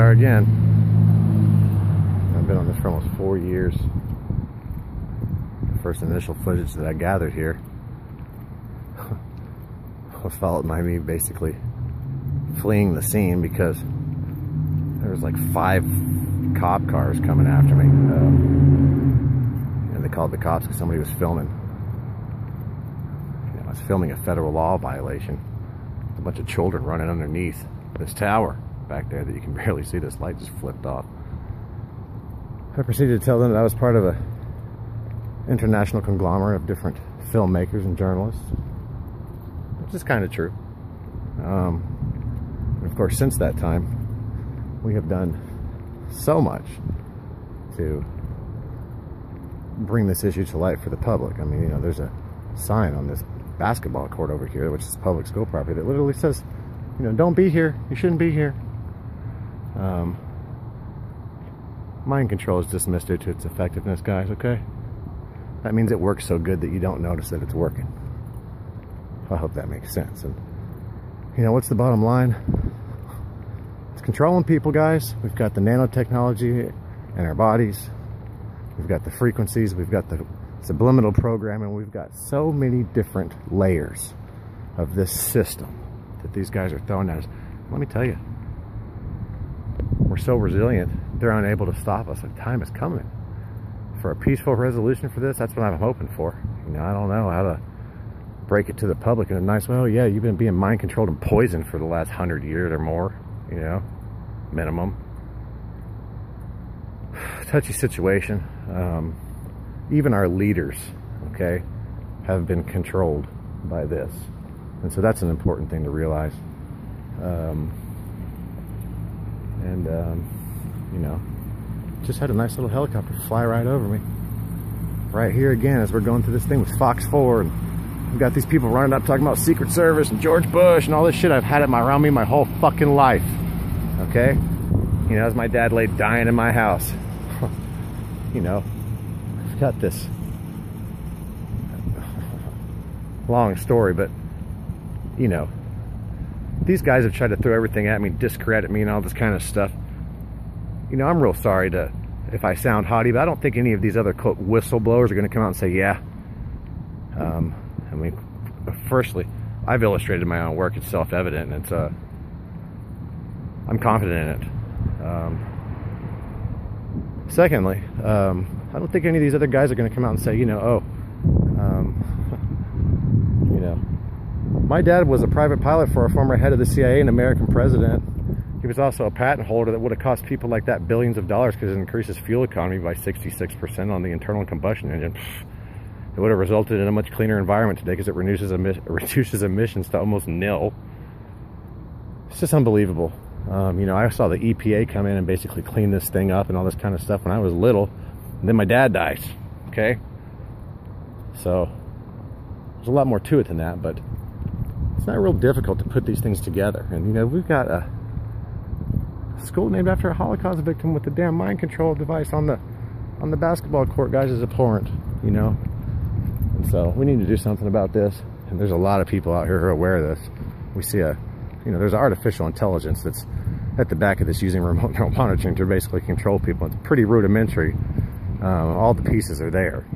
are again. I've been on this for almost 4 years. The first initial footage that I gathered here was followed by me basically fleeing the scene because there was like 5 cop cars coming after me. And they called the cops because somebody was filming. I was filming a federal law violation. A bunch of children running underneath this tower back there that you can barely see. This light just flipped off. I proceeded to tell them that I was part of a international conglomerate of different filmmakers and journalists, which is kind of true. Of course, since that time, we have done so much to bring this issue to light for the public. I mean, you know, there's a sign on this basketball court over here, which is public school property, that literally says, you know, don't be here, you shouldn't be here. Mind control is dismissed due to its effectiveness, guys, okay? That means it works so good that you don't notice that it's working. I hope that makes sense. And you know, what's the bottom line? It's controlling people, guys. We've got the nanotechnology in our bodies. We've got the frequencies. We've got the subliminal programming. We've got so many different layers of this system that these guys are throwing at us. Let me tell you, we're so resilient, they're unable to stop us. The time is coming for a peaceful resolution for this. That's what I'm hoping for. You know, I don't know how to break it to the public in a nice way. Oh yeah, you've been being mind controlled and poisoned for the last 100 years or more, you know, minimum. Touchy situation. Even our leaders, okay, have been controlled by this. And so that's an important thing to realize. You know, just had a nice little helicopter fly right over me. Right here again as we're going through this thing with Fox 4. And we've got these people running up talking about Secret Service and George Bush and all this shit I've had it around me my whole fucking life. Okay? You know, as my dad lay dying in my house. You know, I've got this long story, but you know, these guys have tried to throw everything at me, discredit me and all this kind of stuff. You know, I'm real sorry if I sound haughty, but I don't think any of these other quote whistleblowers are going to come out and say, yeah. I mean, firstly, I've illustrated my own work. It's self-evident, and it's I'm confident in it. Secondly, I don't think any of these other guys are going to come out and say, you know, oh, you know, my dad was a private pilot for a former head of the CIA and American president. He was also a patent holder that would have cost people like that billions of dollars because it increases fuel economy by 66% on the internal combustion engine. It would have resulted in a much cleaner environment today because it reduces emissions to almost nil. It's just unbelievable. You know, I saw the EPA come in and basically clean this thing up and all this kind of stuff when I was little. And then my dad dies, okay? So, there's a lot more to it than that, but it's not real difficult to put these things together. And, you know, we've got a school named after a Holocaust victim with the damn mind control device on the basketball court, guys, is abhorrent, you know? And so, we need to do something about this. And there's a lot of people out here who are aware of this. We see you know, there's artificial intelligence that's at the back of this using remote neural monitoring to basically control people. It's pretty rudimentary. All the pieces are there. You know?